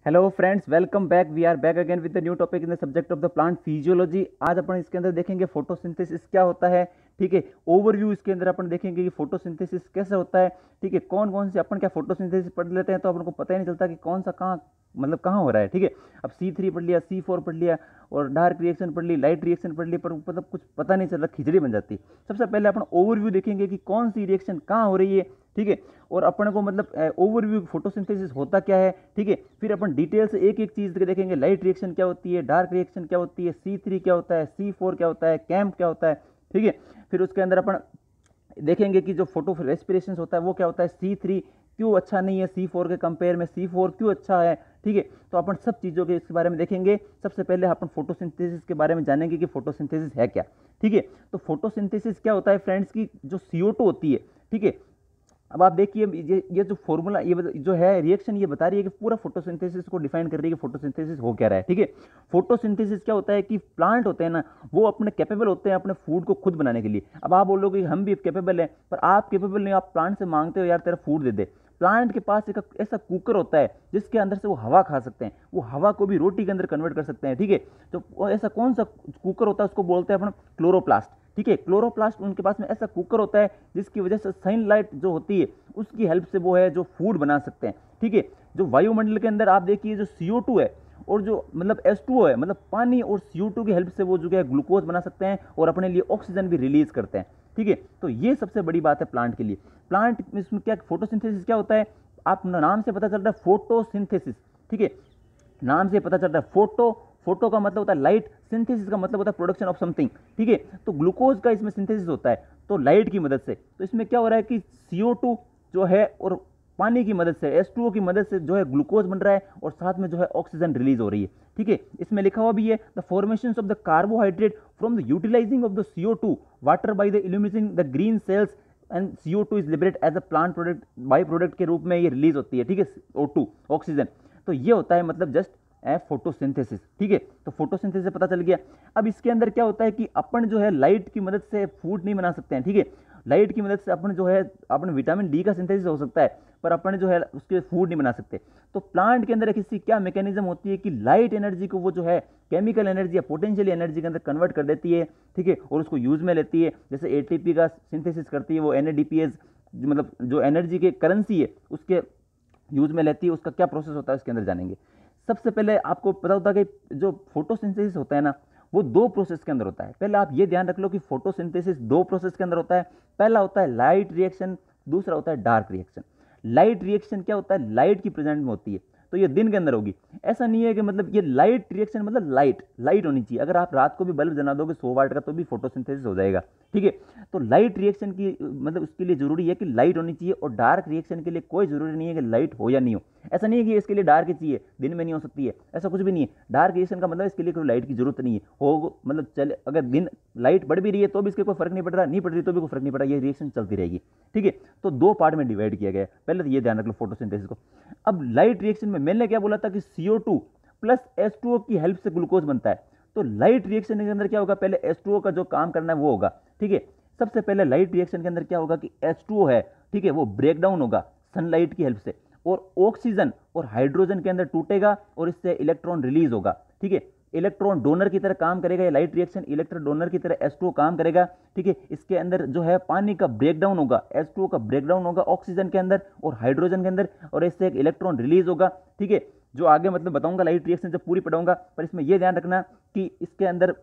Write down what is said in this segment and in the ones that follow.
Hello friends, welcome back. We are back again with the new topic in the subject of the plant physiology. आज अपन इसके अंदर देखेंगे photosynthesis क्या होता है। ठीक है, ओवरव्यू इसके अंदर अपन देखेंगे कि फोटोसिंथेसिस कैसे होता है। ठीक है, कौन कौन से अपन क्या फोटोसिंथेसिस पढ़ लेते हैं तो अपन को पता ही नहीं चलता कि कौन सा कहाँ मतलब कहाँ हो रहा है। ठीक है, अब C3 पढ़ लिया, C4 पढ़ लिया और डार्क रिएक्शन पढ़ ली, लाइट रिएक्शन पढ़ ली, पर मतलब कुछ पता नहीं चल रहा, खिचड़ी बन जाती है। सबसे पहले अपन ओवरव्यू देखेंगे कि कौन सी रिएक्शन कहाँ हो रही है। ठीक है, और अपन को मतलब ओवरव्यू फोटोसिंथेसिस होता क्या है। ठीक है, फिर अपन डिटेल से एक एक चीज़ देखेंगे। लाइट रिएक्शन क्या होती है, डार्क रिएक्शन क्या होती है, C3 क्या होता है, C4 क्या होता है, कैम्प क्या होता है। ठीक है, फिर उसके अंदर अपन देखेंगे कि जो फोटो रेस्पिरेशन होता है वो क्या होता है, C3 क्यों अच्छा नहीं है C4 के कंपेयर में, C4 क्यों अच्छा है। ठीक है, तो अपन सब चीज़ों के इसके बारे में देखेंगे। सबसे पहले अपन फोटोसिंथेसिस के बारे में जानेंगे कि फोटोसिंथेसिस है क्या। ठीक है, तो फोटोसिंथेसिस क्या होता है फ्रेंड्स की जो CO2 होती है। ठीक है, अब आप देखिए ये जो फॉर्मूला जो है रिएक्शन ये बता रही है कि पूरा फोटोसिंथेसिस को डिफाइन कर रही है कि फोटोसिंथेसिस हो क्या रहा है। ठीक है, फोटोसिंथेसिस क्या होता है कि प्लांट होते हैं ना, वो अपने कैपेबल होते हैं अपने फूड को खुद बनाने के लिए। अब आप बोलोगे कि हम भी कैपेबल हैं, पर आप कैपेबल नहीं, आप प्लांट से मांगते हो यार तेरा फूड दे दे। प्लांट के पास एक ऐसा कुकर होता है जिसके अंदर से वो हवा खा सकते हैं, वो हवा को भी रोटी के अंदर कन्वर्ट कर सकते हैं। ठीक है, तो ऐसा कौन सा कुकर होता है उसको बोलते हैं अपन क्लोरोप्लास्ट। ठीक है, क्लोरोप्लास्ट उनके पास में ऐसा कुकर होता है जिसकी वजह से सनलाइट जो होती है उसकी हेल्प से वो है जो फूड बना सकते हैं। ठीक है, जो वायुमंडल के अंदर आप देखिए जो CO2 है और जो मतलब H2O है, मतलब पानी और CO2 की हेल्प से वो जो है ग्लूकोज बना सकते हैं और अपने लिए ऑक्सीजन भी रिलीज करते हैं। ठीक है, तो ये सबसे बड़ी बात है प्लांट के लिए। प्लांट में इसमें क्या फोटोसिंथेसिस क्या होता है, आप नाम से पता चल रहा है फोटोसिंथेसिस। ठीक है, नाम से पता चल रहा है फोटो, फोटो का मतलब होता है लाइट, सिंथेसिस का मतलब होता है प्रोडक्शन ऑफ समथिंग। ठीक है, तो ग्लूकोज का इसमें सिंथेसिस होता है तो लाइट की मदद से। तो इसमें क्या हो रहा है कि CO2 जो है और पानी की मदद से H2O की मदद से जो है ग्लूकोज बन रहा है और साथ में जो है ऑक्सीजन रिलीज हो रही है। ठीक है, इसमें लिखा हुआ भी है the formation of the carbohydrate from the utilizing of the CO2 water by the illuminating the green cells and CO2 is liberate as a plant product, by product के रूप में ये रिलीज होती है। ठीक है, O2 ऑक्सीजन। तो ये होता है मतलब जस्ट फोटोसिंथेसिस। ठीक है, तो फोटोसिंथेसिस से पता चल गया। अब इसके अंदर क्या होता है कि अपन जो है लाइट की मदद से फूड नहीं बना सकते हैं। ठीक है, लाइट की मदद से अपन जो है अपन विटामिन D का सिंथेसिस हो सकता है, पर अपन जो है उसके फूड नहीं बना सकते। तो प्लांट के अंदर एक ऐसी क्या मैकेनिज्म होती है कि लाइट एनर्जी को वो जो है केमिकल एनर्जी या पोटेंशियल एनर्जी के अंदर कन्वर्ट कर देती है। ठीक है, और उसको यूज में लेती है। जैसे ATP का सिंथेसिस करती है वो NADPH, मतलब जो एनर्जी के करेंसी है उसके यूज में लेती है। उसका क्या प्रोसेस होता है उसके अंदर जानेंगे। सबसे पहले आपको पता होता है कि जो फोटोसिंथेसिस होता है ना वो दो प्रोसेस के अंदर होता है। पहले आप ये ध्यान रख लो कि फोटोसिंथेसिस दो प्रोसेस के अंदर होता है। पहला होता है लाइट रिएक्शन, दूसरा होता है डार्क रिएक्शन। लाइट रिएक्शन क्या होता है, लाइट की प्रेजेंट में होती है तो ये दिन के अंदर होगी। ऐसा नहीं है कि मतलब ये लाइट रिएक्शन मतलब लाइट लाइट होनी चाहिए। अगर आप रात को भी बल्ब जला दोगे 100 वाट का तो भी फोटोसिंथेसिस हो जाएगा। ठीक है, तो लाइट रिएक्शन की मतलब उसके लिए जरूरी है कि लाइट होनी चाहिए, और डार्क रिएक्शन के लिए कोई जरूरी नहीं है कि लाइट हो या नहीं हो। ऐसा नहीं है कि इसके लिए डार्क ही चाहिए, दिन में नहीं हो सकती है, ऐसा कुछ भी नहीं है। डार्क रिएक्शन का मतलब इसके लिए कोई लाइट की जरूरत नहीं है। हो मतलब चले, अगर दिन लाइट बढ़ भी रही है तो भी इसके कोई फर्क नहीं पड़ रहा, नहीं पड़ रही तो भी कोई फर्क नहीं पड़ रहा, ये रिएक्शन चलती रहेगी। ठीक है, तो दो पार्ट में डिवाइड किया गया है। पहले तो ये ध्यान रख लो फोटोसिंथेसिस को। अब लाइट रिएक्शन में मैंने क्या बोला था कि CO2 प्लस H2O की हेल्प से ग्लूकोज बनता है। तो लाइट रिएक्शन के अंदर क्या होगा, पहले H2O का जो काम करना है वो होगा। ठीक है, सबसे पहले लाइट रिएक्शन के अंदर क्या होगा कि H2O है, ठीक है, वो ब्रेक डाउन होगा सनलाइट की हेल्प से, और ऑक्सीजन और हाइड्रोजन के अंदर टूटेगा और इससे इलेक्ट्रॉन रिलीज होगा। ठीक है, इलेक्ट्रॉन डोनर की तरह काम करेगा ये लाइट रिएक्शन, इलेक्ट्रॉन डोनर की तरह H2O काम करेगा। ठीक है, इसके अंदर जो है पानी का ब्रेकडाउन होगा, H2O का ब्रेकडाउन होगा ऑक्सीजन के अंदर और हाइड्रोजन के अंदर, और इससे एक इलेक्ट्रॉन रिलीज होगा। ठीक है, जो आगे मतलब बताऊंगा लाइट रिएक्शन जब पूरी पढ़ाऊंगा, पर इसमें यह ध्यान रखना कि इसके अंदर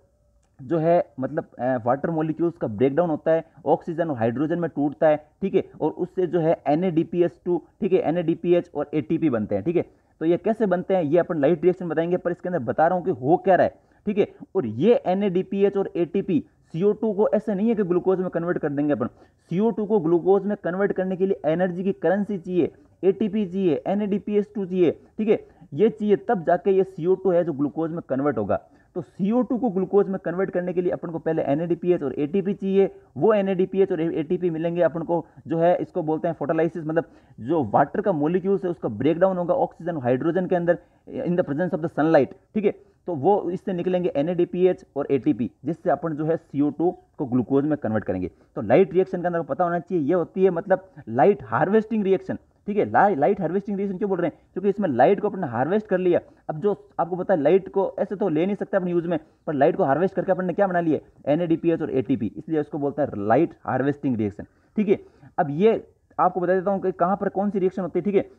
जो है मतलब वाटर मॉलिक्यूल्स का ब्रेकडाउन होता है, ऑक्सीजन और हाइड्रोजन में टूटता है। ठीक है, और उससे जो है NADPH2, ठीक है, NADPH और ATP बनते हैं। ठीक है, तो ये कैसे बनते हैं ये अपन लाइट रिएक्शन बताएंगे, पर इसके अंदर बता रहा हूं कि हो क्या रहा है। ठीक है, और ये NADPH और ATP CO2 को ऐसे नहीं है कि ग्लूकोज में कन्वर्ट कर देंगे अपन। CO2 को ग्लूकोज में कन्वर्ट करने के लिए एनर्जी की करेंसी चाहिए, ATP चाहिए, NADPH2 चाहिए। ठीक है, ये चाहिए तब जाके ये CO2 है जो ग्लूकोज में कन्वर्ट होगा। तो CO2 को ग्लूकोज में कन्वर्ट करने के लिए अपन को पहले NADPH और ATP चाहिए। वो NADPH और ATP मिलेंगे अपन को, जो है इसको बोलते हैं फोटोलाइसिस, मतलब जो वाटर का मॉलिक्यूल्स है उसका ब्रेकडाउन होगा ऑक्सीजन हाइड्रोजन के अंदर in the presence of the sunlight. ठीक है, तो वो इससे निकलेंगे NADPH और ATP, जिससे अपन जो है CO2 को ग्लूकोज में कन्वर्ट करेंगे। तो लाइट रिएक्शन के अंदर पता होना चाहिए ये होती है मतलब लाइट हार्वेस्टिंग रिएक्शन। ठीक है। लाइट हार्वेस्टिंग रिएक्शन क्यों बोल रहे हैं, क्योंकि इसमें लाइट को अपने हार्वेस्ट कर लिया। अब जो आपको पता है लाइट को ऐसे तो ले नहीं सकते अपने यूज में, पर लाइट को हार्वेस्ट करके अपन ने क्या बना लिया, NADPH और ATP, इसलिए उसको बोलते हैं लाइट हार्वेस्टिंग रिएक्शन, ठीक है। अब ये आपको बता देता हूँ कि कहाँ पर कौन सी रिएक्शन होती है, ठीक है।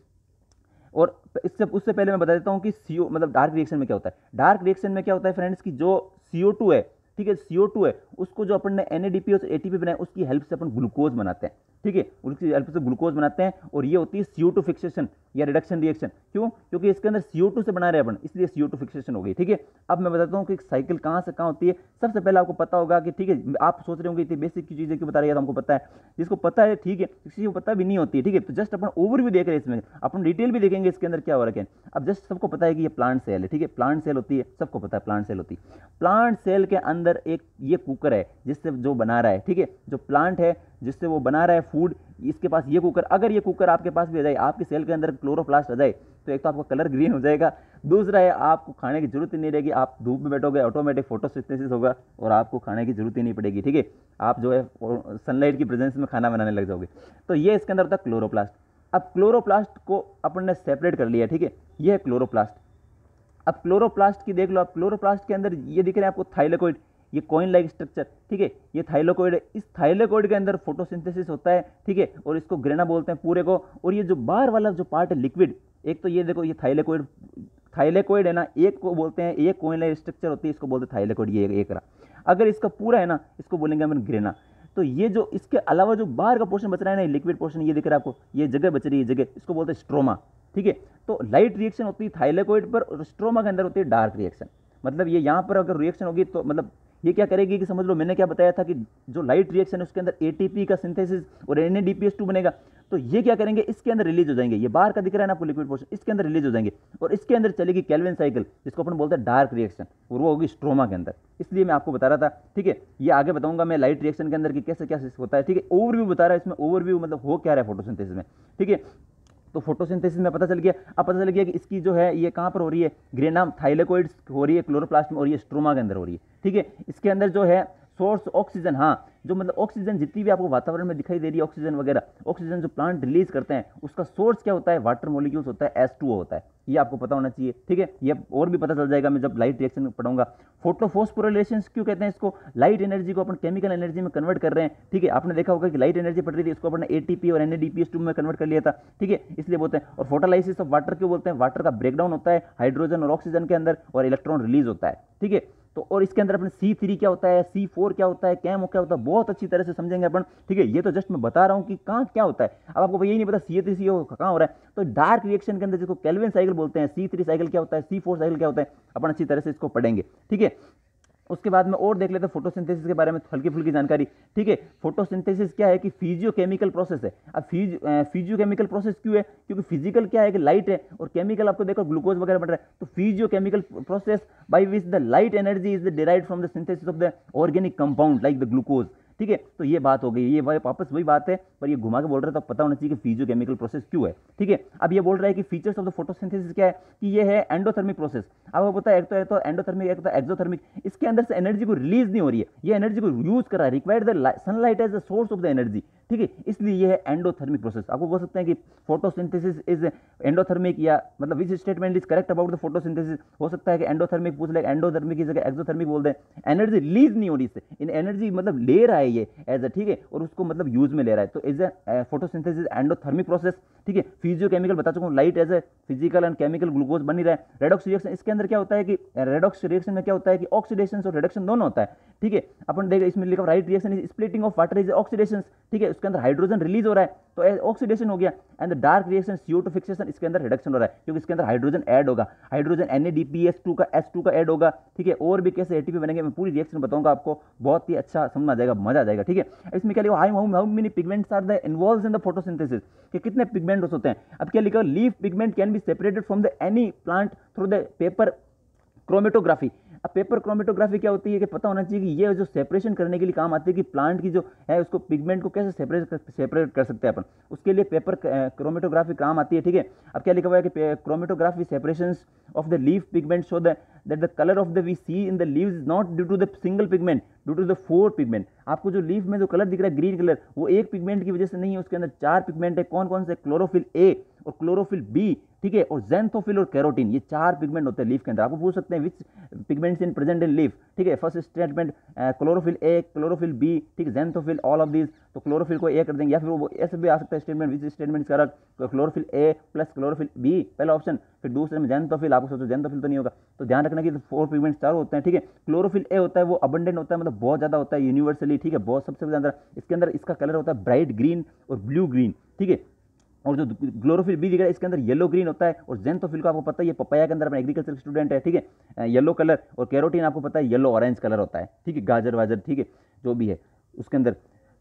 और इससे उससे पहले मैं बता देता हूँ कि CO मतलब डार्क रिएक्शन में क्या होता है। डार्क रिएक्शन में क्या होता है फ्रेंड्स की जो CO2 है, ठीक है, CO2 है, उसको जो अपन ने NADPH और ATP बनाया उसकी हेल्प से अपन ग्लूकोज बनाते हैं, ठीक है, उसकी हेल्प से ग्लूकोज बनाते हैं। और ये होती है CO2 फिक्सेशन या रिडक्शन रिएक्शन। क्यों, क्योंकि इसके अंदर CO2 से बना रहे हैं अपन, इसलिए CO2 फिक्सेशन हो गई, ठीक है। अब मैं बताता हूँ कि साइकिल कहाँ से कहाँ होती है। सबसे पहले आपको पता होगा कि, ठीक है, आप सोच रहे होंगे इतनी बेसिक चीजें क्यों बता रही है, तो हमको पता है, जिसको पता है, ठीक है, किसी को पता भी नहीं होती है, ठीक है। तो जस्ट अपन ओवरव्यू देख रहे हैं, इसमें अपन डिटेल भी देखेंगे इसके अंदर क्या हो रहा है। अब जस्ट सबको पता है कि ये प्लांट सेल है, ठीक है, प्लांट सेल होती है, सबको पता है प्लांट सेल होती है। प्लांट सेल के अंदर एक ये कुकर है जिससे जो बना रहा है, ठीक है, जो प्लांट है जिससे वो बना रहा है फूड, इसके पास ये कुकर, अगर ये कुकर आपके पास भी आ जाए, आपके सेल के अंदर क्लोरोप्लास्ट आ जाए, तो एक तो आपका कलर ग्रीन हो जाएगा, दूसरा है आपको खाने की जरूरत ही नहीं रहेगी, आप धूप में बैठोगे, ऑटोमेटिक फोटोसिंथेसिस होगा और आपको खाने की जरूरत ही नहीं पड़ेगी, ठीक है। आप जो है सनलाइट की प्रेजेंस में खाना बनाने लग जाओगे। तो ये इसके अंदर होता है क्लोरोप्लास्ट। अब क्लोरोप्लास्ट को अपन ने सेपरेट कर लिया, ठीक है, ये है क्लोरोप्लास्ट। अब क्लोरोप्लास्ट की देख लो आप, क्लोरोप्लास्ट के अंदर ये दिख रहे हैं आपको थाइलेकोइड, ये कॉइन लाइक स्ट्रक्चर, ठीक है, ये थाइलेकोइड है। इस थाइलेकोइड के अंदर फोटोसिंथेसिस होता है, ठीक है, और इसको ग्रेना बोलते हैं पूरे को। और ये जो बाहर वाला जो पार्ट है लिक्विड, एक तो ये देखो ये थाइलेकोइड, थाइलेकोइड है ना, एक को बोलते हैं, एक कॉइन लाइक स्ट्रक्चर होती है, इसको बोलते हैं थाइलेकोइड, ये एक रहा। अगर इसका पूरा है ना, इसको बोलेंगे हम ग्रेना। तो ये जो इसके अलावा जो बाहर का पोर्शन बच रहा है ना, लिक्विड पोर्शन, ये दिख रहा है आपको, ये जगह बच रही है, जगह, इसको बोलते हैं स्ट्रोमा, ठीक है। तो लाइट रिएक्शन होती है थाइलेकोइड पर, और स्ट्रोमा के अंदर होती है डार्क रिएक्शन। मतलब ये यहाँ पर अगर रिएक्शन होगी तो मतलब ये क्या करेगी कि समझ लो, मैंने क्या बताया था कि जो लाइट रिएक्शन है उसके अंदर ATP का सिंथेसिस और NADPH2 बनेगा। तो ये क्या करेंगे, इसके अंदर रिलीज हो जाएंगे, ये बाहर का दिख रहा है ना आपको लिक्विड पोर्शन, इसके अंदर रिलीज हो जाएंगे, और इसके अंदर चलेगी केल्विन साइकिल, जिसको अपन बोलते हैं डार्क रिएक्शन, और वो होगी स्ट्रोमा के अंदर। इसलिए मैं आपको बता रहा था, ठीक है। ये आगे बताऊंगा मैं लाइट रिएक्शन के अंदर कि कैसे क्या होता है, ठीक है। ओवरव्यू बता रहा है इसमें, ओवरव्यू मतलब हो क्या रहा है फोटोसिंथेसिस में, ठीक है। तो फोटोसिंथेसिस में पता चल गया। अब पता चल गया कि इसकी जो है ये कहाँ पर हो रही है, ग्रेना थाइलेकोइड्स हो रही है क्लोरोप्लास्ट में, और ये स्ट्रोमा के अंदर हो रही है, ठीक है। इसके अंदर जो है सोर्स ऑक्सीजन, हाँ, जो मतलब ऑक्सीजन जितनी भी आपको वातावरण में दिखाई दे रही है, ऑक्सीजन वगैरह, ऑक्सीजन जो प्लांट रिलीज करते हैं, उसका सोर्स क्या होता है, वाटर मॉलिक्यूल्स होता है, H2O होता है। ये आपको पता होना चाहिए, ठीक है। ये और भी पता चल जाएगा मैं जब लाइट रिएक्शन पढ़ूंगा। फोटोफॉस्फोरिलेशन क्यों कहते हैं इसको, लाइट एनर्जी को अपन केमिकल एनर्जी में कन्वर्ट कर रहे हैं, ठीक है। आपने देखा होगा कि लाइट एनर्जी पड़ रही थी, इसको अपन ने ATP और NADPH2 में कन्वर्ट कर लिया था, ठीक है, इसलिए बोलते हैं। और फोटोलाइसिस ऑफ वाटर क्यों बोलते हैं, वाटर का ब्रेकडाउन होता है हाइड्रोजन और ऑक्सीजन के अंदर, और इलेक्ट्रॉन रिलीज होता है, ठीक है। तो और इसके अंदर अपन C3 क्या होता है, C4 क्या होता है, कैमो क्या होता है, बहुत अच्छी तरह से समझेंगे अपन, ठीक है। ये तो जस्ट मैं बता रहा हूँ कि कहाँ क्या होता है। अब आपको यही नहीं पता CH3CO कहाँ हो रहा है। तो डार्क रिएक्शन के अंदर जिसको केल्विन साइकिल बोलते हैं, C3 साइकिल क्या होता है, C4 साइकिल क्या होता है, अपन अच्छी तरह से इसको पढ़ेंगे, ठीक है। उसके बाद में और देख लेते हैं फोटोसिंथेसिस के बारे में हल्की फुल्की जानकारी, ठीक है। फोटोसिंथेसिस क्या है कि फिजियोकेमिकल प्रोसेस है। अब फिजियोकेमिकल प्रोसेस क्यों है, क्योंकि फिजिकल क्या है कि लाइट है, और केमिकल आपको देखो ग्लूकोज वगैरह बन रहा है। तो physiochemical process by which the light energy is derived from the synthesis of the organic compound like the glucose, ठीक है। तो ये बात हो गई, ये वापस वही बात है, पर ये घुमा के बोल रहा है, तो पता होना चाहिए कि फिजियोकेमिकल प्रोसेस क्यों है, ठीक है। अब ये बोल रहा है कि फीचर्स ऑफ द फोटोसिंथेसिस क्या है, कि ये है एंडोथर्मिक प्रोसेस। अब आपको पता है एक तो एंडोथर्मिक, एक तो एक्सोथर्मिक। इसके अंदर से एनर्जी को रिलीज नहीं हो रही है, ये एनर्जी को यूज कर रहा है, required the sunlight as the source of the energy, ठीक है। इसलिए ये है एंडोथर्मिक प्रोसेस। आपको बोल सकते हैं कि फोटोसिंथेसिस इज एंडोथर्मिक, या मतलब which statement is correct about the photosynthesis. हो सकता है कि एंडोथर्मिक पूछ ले, एंडोथर्मिक की जगह एक्सोथर्मिक बोल दें। एनर्जी रिलीज नहीं हो रही इससे, इन एनर्जी मतलब ले रहा है ये एज अ, ठीक है, और उसको मतलब यूज में ले रहा है। तो is a photosynthesis endothermic process, ठीक है। फिजियोकेमिकल बता चुका हूं, light as a physical and chemical glucose बन ही रहा है। रेडॉक्स रिएक्शन, इसके अंदर क्या होता है कि रेडॉक्स रिएक्शन में क्या होता है कि ऑक्सीडेशन और रिडक्शन दोनों होता है, ठीक है। अपन देख इसमें लिखा right reaction is splitting of water is oxidation, ठीक है, उसके अंदर हाइड्रोजन रिलीज हो रहा है, तो ऑक्सीडेशन हो गया। And the dark reaction CO2 fixation, इसके अंदर रिडक्शन हो रहा है, क्योंकि इसके अंदर हाइड्रोजन ऐड होगा, हाइड्रोजन NADPH2 का H2 का ऐड होगा, ठीक है। और भी कैसे ATP बनेंगे, मैं पूरी रिएक्शन बताऊंगा आपको, बहुत ही अच्छा समझ आ जाएगा, मजा आ जाएगा, ठीक है। इसमें क्या लिखा, how many pigments are the involved in the photosynthesis, कि कितने पिगमेंट्स होते हैं। अब क्या लिखा, leaf pigment can be separated from the any plant through the paper chromatography. अब पेपर क्रोमेटोग्राफी क्या होती है कि पता होना चाहिए कि ये जो सेपरेशन करने के लिए काम आती है कि प्लांट की जो है उसको पिगमेंट को कैसे सेपरेट कर सकते हैं अपन, उसके लिए पेपर क्रोमेटोग्राफी काम आती है, ठीक है। अब क्या लिखा हुआ है कि chromatography separations of the leaf pigment show that the colour of the we see in the leaves is not due to the single pigment due to the 4 pigment. आपको जो लीफ में जो कलर दिख रहा है ग्रीन कलर, वो एक pigment की वजह से नहीं है, उसके अंदर 4 पिगमेंट है। कौन कौन से? क्लोरोफिल ए और क्लोरोफिल बी, ठीक है, और ज़ैंथोफिल और कैरोटीन, ये 4 पिगमेंट होते हैं लीफ के अंदर। आपको पूछ सकते हैं which pigments in present in leaf, ठीक है। First statement chlorophyll A, chlorophyll B, ठीक है, ज़ैंथोफिल, ऑल ऑफ दीज, तो क्लोरोफिल को ए कर देंगे, या फिर वो ऐसे भी आ सकता है स्टेटमेंट, विच स्टेटमेंट करेक्ट, तो chlorophyll A plus chlorophyll B पहला ऑप्शन, फिर दूसरे में ज़ैंथोफिल। आपको सोचो ज़ैंथोफिल तो नहीं होगा, तो ध्यान रखना कि 4 पिगमेंट्स चारों होते हैं, ठीक है। क्लोरोफिल ए होता है वो अबंडेंट होता है, मतलब बहुत ज़्यादा होता है यूनिवर्सली, ठीक है, बहुत सबसे ज़्यादा। इसके अंदर इसका कलर होता है ब्राइट ग्रीन और ब्लू ग्रीन, ठीक है। और जो क्लोरोफिल बी दिख रहा है इसके अंदर येलो ग्रीन होता है, और ज़ैंथोफिल को आपको पता है ये पपाया के अंदर, अपना एग्रीकल्चर स्टूडेंट है, ठीक है, येलो कलर, और कैरोटीन आपको पता है येलो ऑरेंज कलर होता है, ठीक है, गाजर वाजर, ठीक है, जो भी है उसके अंदर।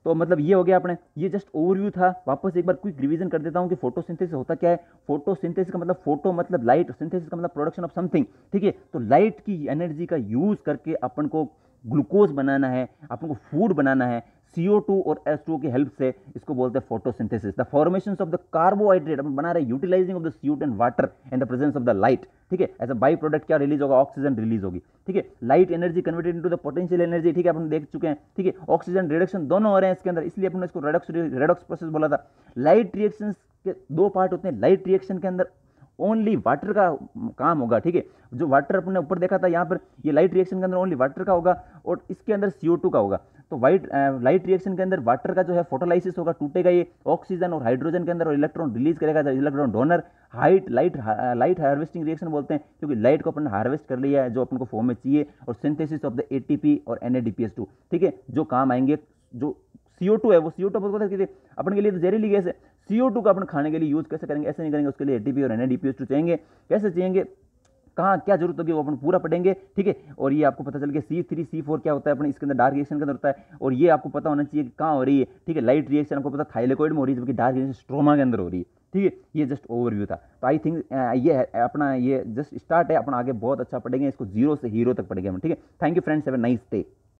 तो मतलब ये हो गया अपने, ये जस्ट ओवरव्यू था। वापस एक बार क्विक रिवीजन कर देता हूँ कि फोटोसिंथेसिस होता क्या है। फोटोसिंथेसिस का मतलब फोटो मतलब लाइट, सिंथेसिस का मतलब प्रोडक्शन ऑफ समथिंग, ठीक है। तो लाइट की एनर्जी का यूज करके अपन को ग्लूकोज बनाना है, अपन को फूड बनाना है, CO2 और H2O की हेल्प से, इसको बोलते हैं photosynthesis. The formation of the carbohydrate अपन बना रहे हैं utilising of the CO2 and water and the presence of the light, ठीक है। एज अ बाई प्रोडक्ट क्या रिलीज होगा? ऑक्सीजन रिलीज होगी, ठीक है। Light energy converted into the potential energy, ठीक है, अपन देख चुके हैं, ठीक है। ऑक्सीजन रिडक्शन दोनों हो रहे हैं इसके अंदर, इसलिए अपन इसको रेडॉक्स प्रोसेस बोला था। लाइट रिएक्शन के 2 पार्ट होते हैं। लाइट रिएक्शन के अंदर ओनली वाटर का काम होगा, ठीक है। जो वाटर अपने ऊपर देखा था यहाँ पर, ये लाइट रिएक्शन के अंदर ओनली वाटर का होगा, और इसके अंदर CO2 का होगा। तो लाइट रिएक्शन के अंदर वाटर का जो है फोटोलाइसिस होगा, टूटेगा ये ऑक्सीजन और हाइड्रोजन के अंदर, और इलेक्ट्रॉन रिलीज करेगा, electron donor. Light harvesting reaction बोलते हैं, क्योंकि लाइट को अपन हार्वेस्ट कर लिया है जो अपन को फॉर्म में चाहिए, और सिंथेसिस ऑफ द ATP और NADPH2, ठीक है, जो काम आएंगे। जो CO2 है वो CO2 अपन के लिए तो जहरीली गैस है। CO2 का अपन खाने के लिए यूज कैसे करेंगे? ऐसे नहीं करेंगे, उसके लिए ATP और NADPH2 चाहिए। कैसे चाहिए, कहाँ क्या जरूरत होगी, वो अपन पूरा पढ़ेंगे, ठीक है। और ये आपको पता चल गया C3 C4 क्या होता है अपन इसके अंदर, डार्क रिएक्शन के अंदर होता है, और ये आपको पता होना चाहिए कि कहाँ हो रही है, ठीक है। लाइट रिएक्शन आपको पता थाइलेकोइड में हो रही है, जबकि डार्क रिएक्शन स्ट्रोमा के अंदर हो रही है, ठीक है। ये जस्ट ओवरव्यू था। तो आई थिंक ये अपना ये जस्ट स्टार्ट है, अपन आगे बहुत अच्छा पढ़ेंगे, इसको जीरो से हीरो तक पढ़ेंगे हम, ठीक है। Thank you friends, have a nice day.